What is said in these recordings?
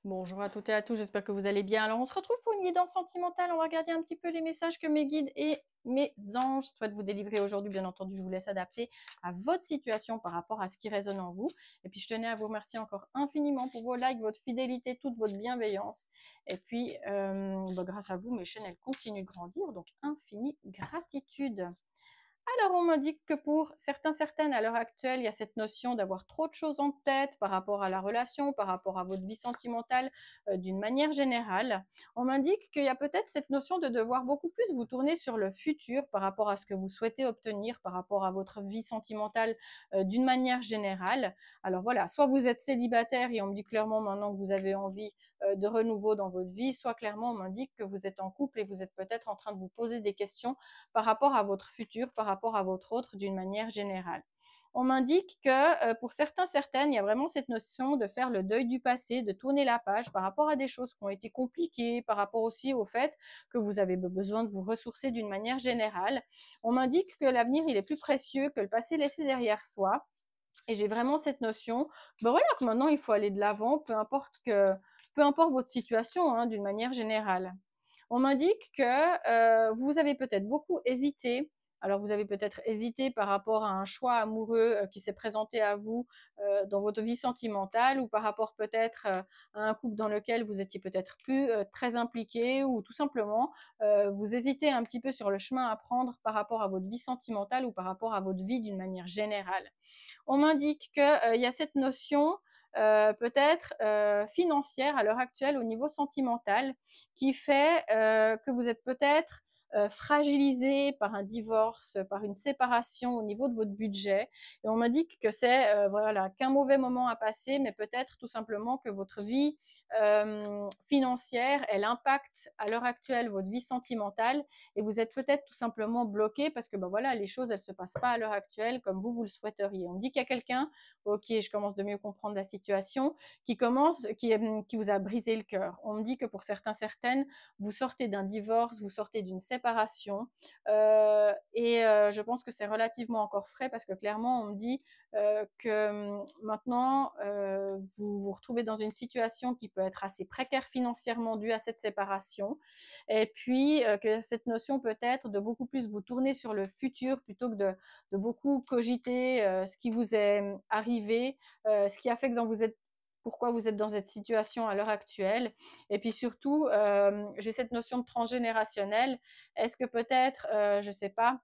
Bonjour à toutes et à tous, j'espère que vous allez bien. Alors, on se retrouve pour une guidance sentimentale. On va regarder un petit peu les messages que mes guides et mes anges souhaitent vous délivrer aujourd'hui. Bien entendu, je vous laisse adapter à votre situation par rapport à ce qui résonne en vous. Et puis, je tenais à vous remercier encore infiniment pour vos likes, votre fidélité, toute votre bienveillance. Et puis, grâce à vous, mes chaînes, elles continuent de grandir. Donc, infinie gratitude. Alors, on m'indique que pour certaines, à l'heure actuelle, il y a cette notion d'avoir trop de choses en tête par rapport à la relation, par rapport à votre vie sentimentale d'une manière générale. On m'indique qu'il y a peut-être cette notion de devoir beaucoup plus vous tourner sur le futur par rapport à ce que vous souhaitez obtenir, par rapport à votre vie sentimentale d'une manière générale. Alors voilà, soit vous êtes célibataire et on me dit clairement maintenant que vous avez envie de renouveau dans votre vie, soit clairement on m'indique que vous êtes en couple et vous êtes peut-être en train de vous poser des questions par rapport à votre futur, par rapport à votre autre d'une manière générale. On m'indique que pour certaines, il y a vraiment cette notion de faire le deuil du passé, de tourner la page par rapport à des choses qui ont été compliquées, par rapport aussi au fait que vous avez besoin de vous ressourcer d'une manière générale. On m'indique que l'avenir, il est plus précieux que le passé laissé derrière soi. Et j'ai vraiment cette notion, ben voilà, que maintenant il faut aller de l'avant, peu importe votre situation, hein, d'une manière générale. On m'indique que vous avez peut-être beaucoup hésité. Alors, vous avez peut-être hésité par rapport à un choix amoureux qui s'est présenté à vous dans votre vie sentimentale ou par rapport peut-être à un couple dans lequel vous étiez peut-être plus très impliqué ou tout simplement vous hésitez un petit peu sur le chemin à prendre par rapport à votre vie sentimentale ou par rapport à votre vie d'une manière générale. On m'indique qu'il y a cette notion peut-être financière à l'heure actuelle au niveau sentimental qui fait que vous êtes peut-être fragilisé par un divorce, par une séparation au niveau de votre budget. Et on m'indique que c'est voilà, qu'un mauvais moment à passer, mais peut-être tout simplement que votre vie financière, elle impacte à l'heure actuelle votre vie sentimentale et vous êtes peut-être tout simplement bloqué parce que ben voilà, les choses, elles se passent pas à l'heure actuelle comme vous le souhaiteriez. On me dit qu'il y a quelqu'un, ok, je commence de mieux comprendre la situation, qui vous a brisé le cœur. On me dit que pour certaines, vous sortez d'un divorce, vous sortez d'une séparation, je pense que c'est relativement encore frais parce que clairement, on me dit que maintenant, vous vous retrouvez dans une situation qui peut être assez précaire financièrement due à cette séparation. Et puis, que cette notion peut-être de beaucoup plus vous tourner sur le futur plutôt que de beaucoup cogiter ce qui vous est arrivé, ce qui a fait que pourquoi vous êtes dans cette situation à l'heure actuelle. Et puis surtout, j'ai cette notion de transgénérationnel. Est-ce que peut-être, je ne sais pas,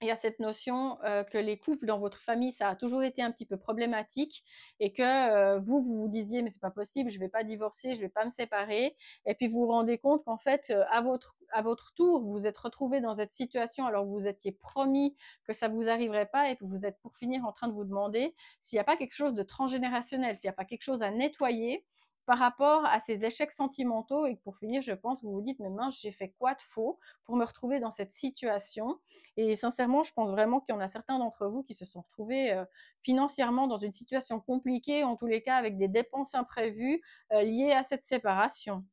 il y a cette notion que les couples dans votre famille, ça a toujours été un petit peu problématique et que vous disiez mais c'est pas possible, je vais pas divorcer, je vais pas me séparer. Et puis vous vous rendez compte qu'en fait, à votre tour, vous vous êtes retrouvé dans cette situation alors que vous étiez promis que ça vous arriverait pas et que vous êtes pour finir en train de vous demander s'il n'y a pas quelque chose de transgénérationnel, s'il n'y a pas quelque chose à nettoyer par rapport à ces échecs sentimentaux et que pour finir, je pense que vous vous dites mais mince, j'ai fait quoi de faux pour me retrouver dans cette situation. Et sincèrement, je pense vraiment qu'il y en a certains d'entre vous qui se sont retrouvés financièrement dans une situation compliquée, en tous les cas avec des dépenses imprévues liées à cette séparation.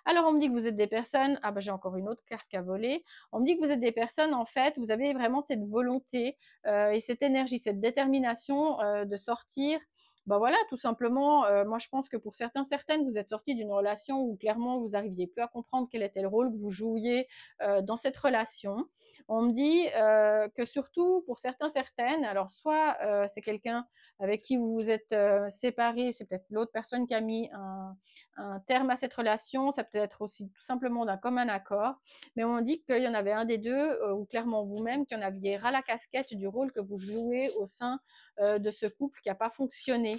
Alors, on me dit que vous êtes des personnes, ah bah j'ai encore une autre carte à voler, on me dit que vous êtes des personnes, en fait, vous avez vraiment cette volonté et cette énergie, cette détermination de sortir. Bah voilà, tout simplement, moi je pense que pour certaines, vous êtes sortis d'une relation où clairement vous n'arriviez plus à comprendre quel était le rôle que vous jouiez dans cette relation. On me dit que surtout pour certaines, alors soit c'est quelqu'un avec qui vous vous êtes séparé, c'est peut-être l'autre personne qui a mis un terme à cette relation, ça peut être aussi tout simplement d'un commun accord, mais on dit qu'il y en avait un des deux, ou clairement vous-même, qui en aviez ras la casquette du rôle que vous jouez au sein de ce couple qui n'a pas fonctionné.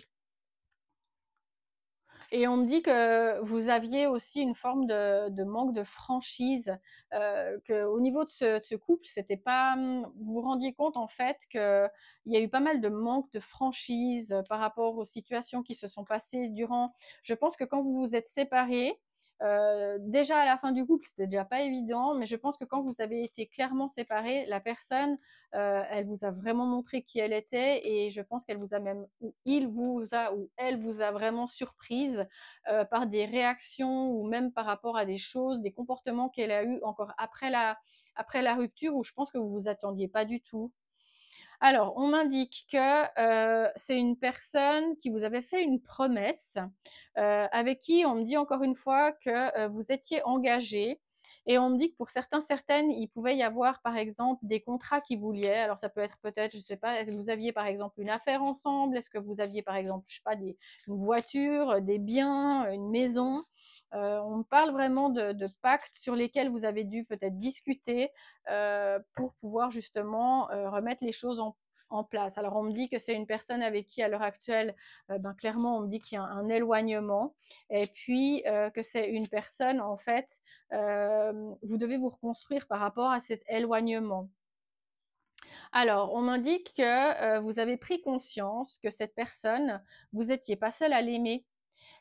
Et on me dit que vous aviez aussi une forme de manque de franchise, qu'au niveau de ce couple, c'était pas, vous vous rendiez compte en fait qu'il y a eu pas mal de manque de franchise par rapport aux situations qui se sont passées durant. Je pense que quand vous vous êtes séparés, déjà à la fin du couple, c'était déjà pas évident, mais je pense que quand vous avez été clairement séparés, la personne, elle vous a vraiment montré qui elle était et je pense qu'elle vous a même, ou il vous a, ou elle vous a vraiment surprise par des réactions ou même par rapport à des choses, des comportements qu'elle a eu encore après la rupture où je pense que vous vous attendiez pas du tout. Alors, on m'indique que c'est une personne qui vous avait fait une promesse, avec qui on me dit encore une fois que vous étiez engagés. Et on me dit que pour certains, certaines, il pouvait y avoir par exemple des contrats qui vous liaient. Alors ça peut être peut-être, je ne sais pas, est-ce que vous aviez par exemple une affaire ensemble? Est-ce que vous aviez par exemple, je sais pas, une voiture, des biens, une maison? On me parle vraiment de pactes sur lesquels vous avez dû peut-être discuter pour pouvoir justement remettre les choses en place. Alors on me dit que c'est une personne avec qui à l'heure actuelle, ben, clairement on me dit qu'il y a un éloignement, et puis que c'est une personne en fait, vous devez vous reconstruire par rapport à cet éloignement. Alors, on m'indique que vous avez pris conscience que cette personne, vous n'étiez pas seul à l'aimer.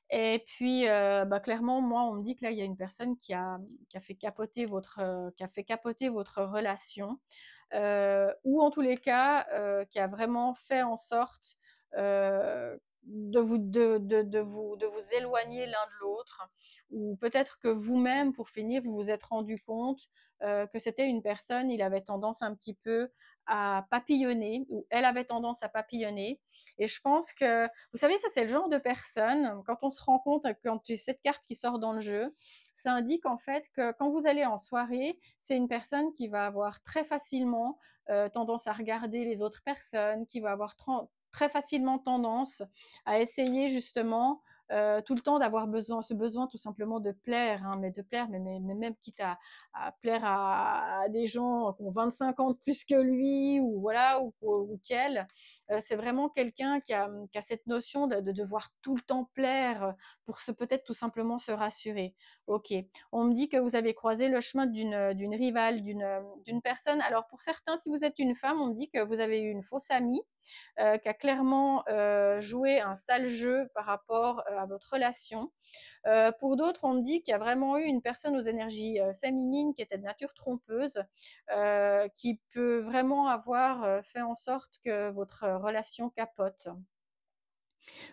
Et puis, bah, clairement, moi, on me dit que là, il y a une personne qui a fait capoter votre relation, ou en tous les cas, qui a vraiment fait en sorte de vous éloigner l'un de l'autre, ou peut-être que vous-même, pour finir, vous vous êtes rendu compte que c'était une personne, il avait tendance un petit peu à papillonner, ou elle avait tendance à papillonner. Et je pense que, vous savez, ça c'est le genre de personne, quand on se rend compte, quand j'ai cette carte qui sort dans le jeu, ça indique en fait que quand vous allez en soirée, c'est une personne qui va avoir très facilement tendance à regarder les autres personnes, qui va avoir très facilement tendance à essayer justement tout le temps d'avoir ce besoin tout simplement de plaire, hein, mais de plaire, mais même quitte à plaire à des gens qui ont 25 ans de plus que lui, ou voilà, ou qu'elle. C'est vraiment quelqu'un qui a cette notion de devoir tout le temps plaire pour peut-être tout simplement se rassurer. Ok, on me dit que vous avez croisé le chemin d'une rivale, d'une personne. Alors pour certains, si vous êtes une femme, on me dit que vous avez eu une fausse amie qui a clairement joué un sale jeu par rapport à votre relation. Pour d'autres, on me dit qu'il y a vraiment eu une personne aux énergies féminines qui était de nature trompeuse, qui peut vraiment avoir fait en sorte que votre relation capote.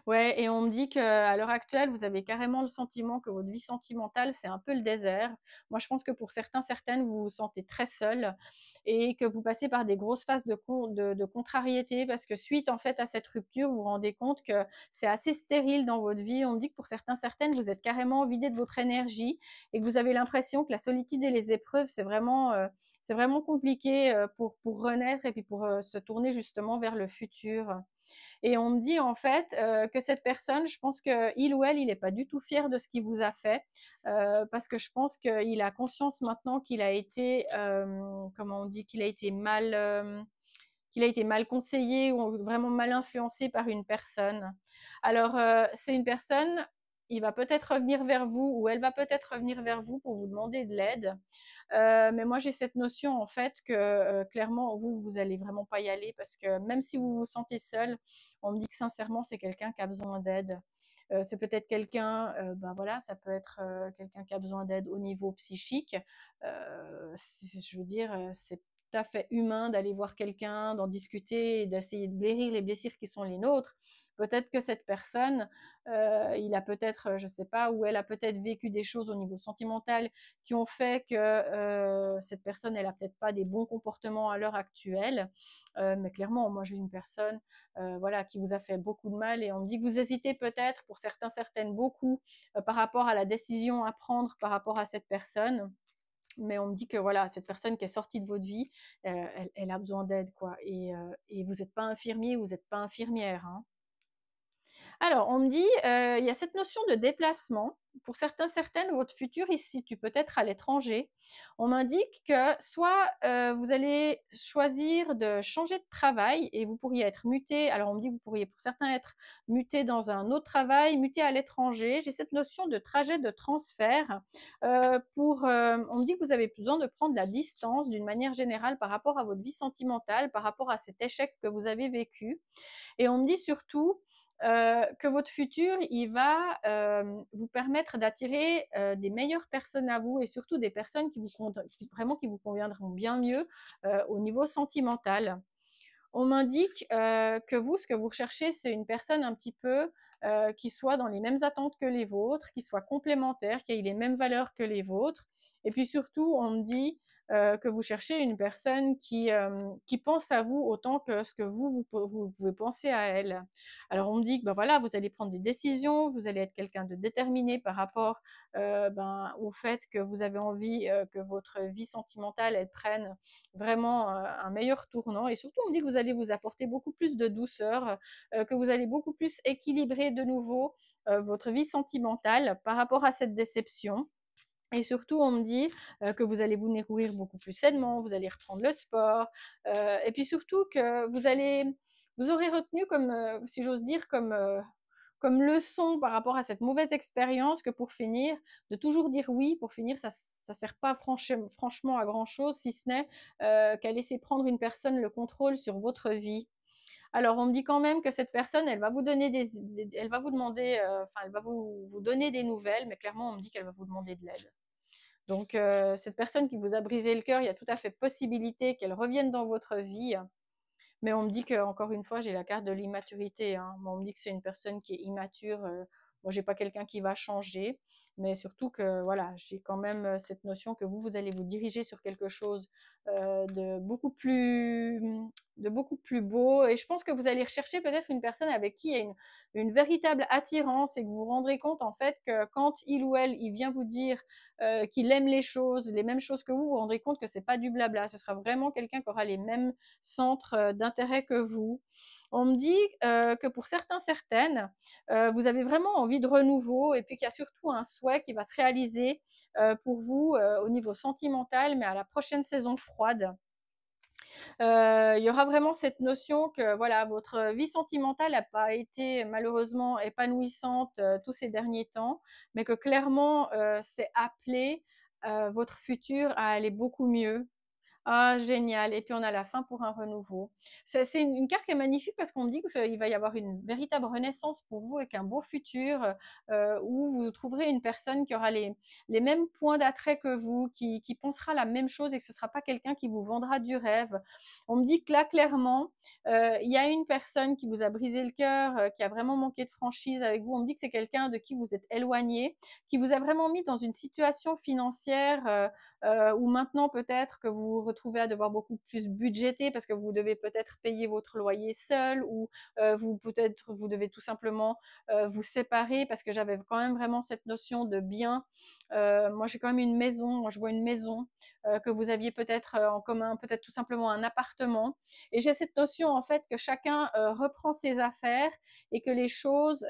Ouais, et on me dit qu'à l'heure actuelle, vous avez carrément le sentiment que votre vie sentimentale, c'est un peu le désert. Moi, je pense que pour certains, certaines, vous vous sentez très seul, et que vous passez par des grosses phases de contrariété, parce que suite, en fait, à cette rupture, vous vous rendez compte que c'est assez stérile dans votre vie. On me dit que pour certains, certaines, vous êtes carrément vidé de votre énergie, et que vous avez l'impression que la solitude et les épreuves, c'est vraiment compliqué pour renaître, et puis pour se tourner justement vers le futur. Et on me dit en fait que cette personne, je pense qu'il ou elle, il n'est pas du tout fier de ce qu'il vous a fait, parce que je pense qu'il a conscience maintenant qu'il a été, comment on dit, qu'il a été mal conseillé, ou vraiment mal influencé par une personne. Alors, c'est une personne, il va peut-être revenir vers vous, ou elle va peut-être revenir vers vous pour vous demander de l'aide. Mais moi, j'ai cette notion en fait que clairement, vous allez vraiment pas y aller, parce que même si vous vous sentez seul, on me dit que sincèrement, c'est quelqu'un qui a besoin d'aide. C'est peut-être quelqu'un, ben voilà, ça peut être quelqu'un qui a besoin d'aide au niveau psychique. Je veux dire, c'est tout à fait humain d'aller voir quelqu'un, d'en discuter et d'essayer de guérir les blessures qui sont les nôtres. Peut-être que cette personne, il a peut-être, je sais pas, ou elle a peut-être vécu des choses au niveau sentimental qui ont fait que cette personne, elle a peut-être pas des bons comportements à l'heure actuelle. Mais clairement, moi, j'ai une personne, voilà, qui vous a fait beaucoup de mal, et on me dit que vous hésitez peut-être, pour certains, certaines, beaucoup, par rapport à la décision à prendre par rapport à cette personne. Mais on me dit que voilà, cette personne qui est sortie de votre vie, elle a besoin d'aide, quoi. Et vous n'êtes pas infirmier, vous n'êtes pas infirmière, hein. Alors, on me dit, il y a cette notion de déplacement. Pour certains, certaines, votre futur, il se situe peut-être à l'étranger. On m'indique que soit vous allez choisir de changer de travail, et vous pourriez être muté. Alors, on me dit que vous pourriez pour certains être muté dans un autre travail, muté à l'étranger. J'ai cette notion de trajet de transfert. On me dit que vous avez besoin de prendre la distance d'une manière générale par rapport à votre vie sentimentale, par rapport à cet échec que vous avez vécu. Et on me dit surtout que votre futur, il va vous permettre d'attirer des meilleures personnes à vous, et surtout des personnes qui vous conviendront bien mieux au niveau sentimental. On m'indique que vous, ce que vous recherchez, c'est une personne un petit peu qui soit dans les mêmes attentes que les vôtres, qui soit complémentaire, qui ait les mêmes valeurs que les vôtres. Et puis surtout, on me dit que vous cherchez une personne qui pense à vous autant que ce que vous pouvez penser à elle. Alors on me dit que voilà, vous allez prendre des décisions, vous allez être quelqu'un de déterminé par rapport au fait que vous avez envie que votre vie sentimentale elle prenne vraiment un meilleur tournant, et surtout on me dit que vous allez vous apporter beaucoup plus de douceur, que vous allez beaucoup plus équilibrer de nouveau votre vie sentimentale par rapport à cette déception. Et surtout, on me dit que vous allez vous nourrir beaucoup plus sainement, vous allez reprendre le sport, et puis surtout que vous aurez retenu comme, si j'ose dire, comme leçon par rapport à cette mauvaise expérience, que pour finir, de toujours dire oui, pour finir, ça sert pas franchement à grand chose, si ce n'est qu'à laisser prendre une personne le contrôle sur votre vie. Alors, on me dit quand même que cette personne, elle va vous donner elle va vous demander, elle va vous donner des nouvelles, mais clairement, on me dit qu'elle va vous demander de l'aide. Donc, cette personne qui vous a brisé le cœur, il y a tout à fait possibilité qu'elle revienne dans votre vie. Mais on me dit que, encore une fois, j'ai la carte de l'immaturité, hein. On me dit que c'est une personne qui est immature. Moi, j'ai pas quelqu'un qui va changer, mais surtout que voilà, j'ai quand même cette notion que vous allez vous diriger sur quelque chose de beaucoup plus beau. Et je pense que vous allez rechercher peut-être une personne avec qui il y a une véritable attirance, et que vous vous rendrez compte en fait que quand il ou elle il vient vous dire qu'il aime les mêmes choses que vous rendrez compte que c'est pas du blabla. Ce sera vraiment quelqu'un qui aura les mêmes centres d'intérêt que vous. On me dit que pour certaines, vous avez vraiment envie de renouveau, et puis qu'il y a surtout un souhait qui va se réaliser pour vous au niveau sentimental, mais à la prochaine saison froide. Il y aura vraiment cette notion que voilà, votre vie sentimentale n'a pas été malheureusement épanouissante tous ces derniers temps, mais que clairement c'est appelé votre futur à aller beaucoup mieux. Ah, génial. Et puis on a la fin pour un renouveau. C'est une carte qui est magnifique parce qu'on me dit qu'il va y avoir une véritable renaissance pour vous, avec un beau futur où vous trouverez une personne qui aura les mêmes points d'attrait que vous, qui pensera la même chose, et que ce ne sera pas quelqu'un qui vous vendra du rêve. On me dit que là, clairement, il y a une personne qui vous a brisé le cœur, qui a vraiment manqué de franchise avec vous. On me dit que c'est quelqu'un de qui vous êtes éloigné, qui vous a vraiment mis dans une situation financière ou maintenant peut-être que vous vous retrouvez à devoir beaucoup plus budgéter parce que vous devez peut-être payer votre loyer seul, ou vous devez tout simplement vous séparer, parce que j'avais quand même vraiment cette notion de bien. Moi j'ai quand même une maison, moi je vois une maison que vous aviez peut-être en commun, peut-être tout simplement un appartement, et j'ai cette notion en fait que chacun reprend ses affaires, et que les choses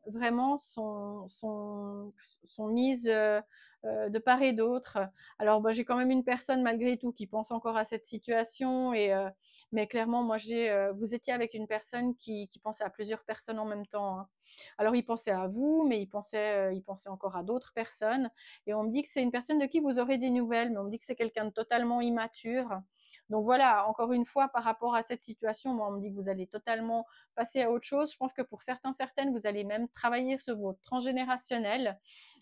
vraiment sont mises de part et d'autre. Alors, j'ai quand même une personne malgré tout qui pense encore à cette situation, mais clairement, moi, vous étiez avec une personne qui pensait à plusieurs personnes en même temps, hein. Alors, il pensait à vous, mais il pensait encore à d'autres personnes. Et on me dit que c'est une personne de qui vous aurez des nouvelles, mais on me dit que c'est quelqu'un de totalement immature. Donc voilà, encore une fois, par rapport à cette situation, moi, on me dit que vous allez totalement passer à autre chose. Je pense que pour certaines, vous allez même travailler sur votre transgénérationnel.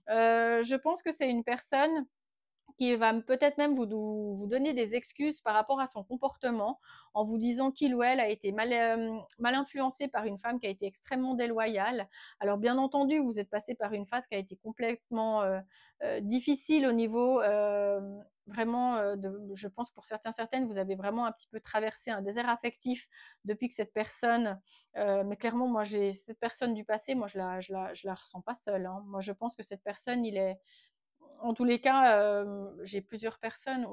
Je pense que c'est une personne qui va peut-être même vous donner des excuses par rapport à son comportement, en vous disant qu'il ou elle a été mal influencé par une femme qui a été extrêmement déloyale. Alors bien entendu, vous êtes passé par une phase qui a été complètement difficile au niveau vraiment, je pense pour certaines, vous avez vraiment un petit peu traversé un désert affectif depuis que cette personne, mais clairement, moi, j'ai cette personne du passé, moi, je la ressens pas seule, hein. Moi, je pense que cette personne, en tous les cas, j'ai plusieurs personnes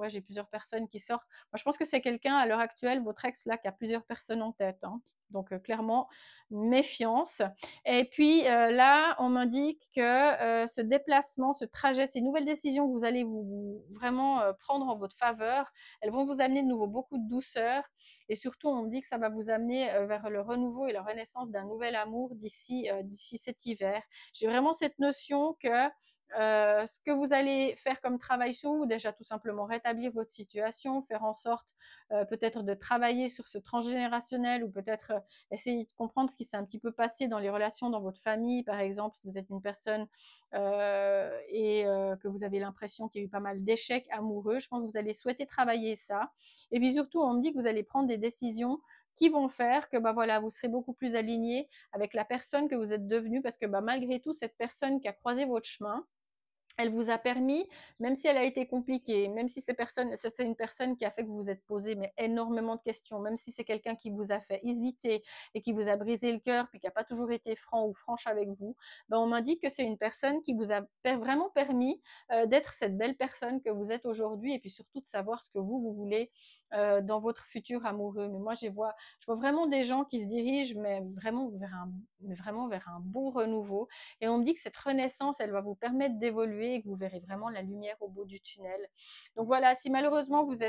qui sortent. Moi, je pense que c'est quelqu'un à l'heure actuelle, votre ex là, qui a plusieurs personnes en tête, hein. Donc clairement, méfiance. Et puis là, on m'indique que ce déplacement, ce trajet, ces nouvelles décisions que vous allez vous vraiment prendre en votre faveur, elles vont vous amener de nouveau beaucoup de douceur. Et surtout, on me dit que ça va vous amener vers le renouveau et la renaissance d'un nouvel amour d'ici cet hiver. J'ai vraiment cette notion que ce que vous allez faire comme travail sur vous, déjà tout simplement rétablir votre situation, faire en sorte peut-être de travailler sur ce transgénérationnel, ou peut-être essayer de comprendre ce qui s'est un petit peu passé dans les relations dans votre famille, par exemple, si vous êtes une personne que vous avez l'impression qu'il y a eu pas mal d'échecs amoureux. Je pense que vous allez souhaiter travailler ça. Et puis surtout, on me dit que vous allez prendre des décisions qui vont faire que voilà, vous serez beaucoup plus aligné avec la personne que vous êtes devenue, parce que malgré tout, cette personne qui a croisé votre chemin, elle vous a permis, même si elle a été compliquée, même si c'est une personne qui a fait que vous vous êtes posé mais énormément de questions, même si c'est quelqu'un qui vous a fait hésiter et qui vous a brisé le cœur, puis qui n'a pas toujours été franc ou franche avec vous, ben on m'indique que c'est une personne qui vous a vraiment permis d'être cette belle personne que vous êtes aujourd'hui, et puis surtout de savoir ce que vous voulez dans votre futur amoureux. Mais moi, je vois vraiment des gens qui se dirigent, mais vraiment vers un beau renouveau. Et on me dit que cette renaissance, elle va vous permettre d'évoluer et que vous verrez vraiment la lumière au bout du tunnel. Donc voilà, si malheureusement vous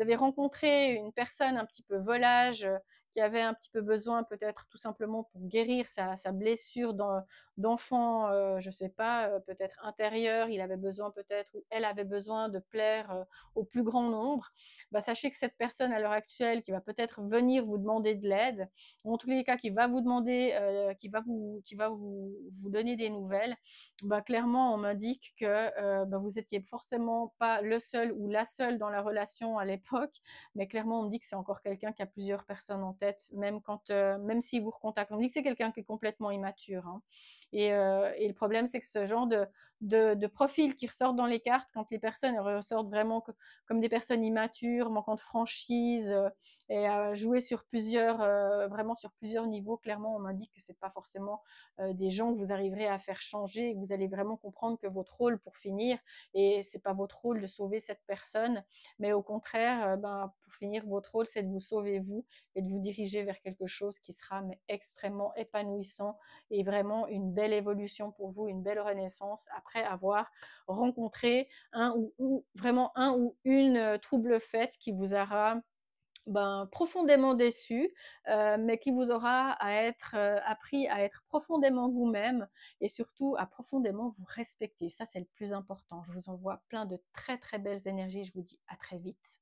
avez rencontré une personne un petit peu volage, qui avait un petit peu besoin peut-être tout simplement pour guérir sa blessure d'enfant, je sais pas, peut-être intérieure, il avait besoin peut-être, ou elle avait besoin de plaire au plus grand nombre, bah, sachez que cette personne à l'heure actuelle qui va peut-être venir vous demander de l'aide, ou en tous les cas qui va vous demander, vous donner des nouvelles, bah, clairement on m'indique que bah, vous étiez forcément pas le seul ou la seule dans la relation à l'époque, mais clairement on me dit que c'est encore quelqu'un qui a plusieurs personnes en tête, même s'il vous recontacte. On me dit que c'est quelqu'un qui est complètement immature, hein. Et le problème, c'est que ce genre de profil qui ressort dans les cartes, quand les personnes ressortent vraiment comme des personnes immatures, manquant de franchise, et jouer sur vraiment sur plusieurs niveaux, clairement, on m'indique que c'est pas forcément des gens que vous arriverez à faire changer, et que vous allez vraiment comprendre que votre rôle pour finir, et c'est pas votre rôle de sauver cette personne, mais au contraire, ben, pour finir, votre rôle, c'est de vous sauver vous et de vous diriger vers quelque chose qui sera mais extrêmement épanouissant et vraiment une belle évolution pour vous, une belle renaissance après avoir rencontré vraiment un ou une trouble faite qui vous aura profondément déçu, mais qui vous aura appris à être profondément vous-même, et surtout à profondément vous respecter. Ça, c'est le plus important. Je vous envoie plein de très très belles énergies. Je vous dis à très vite.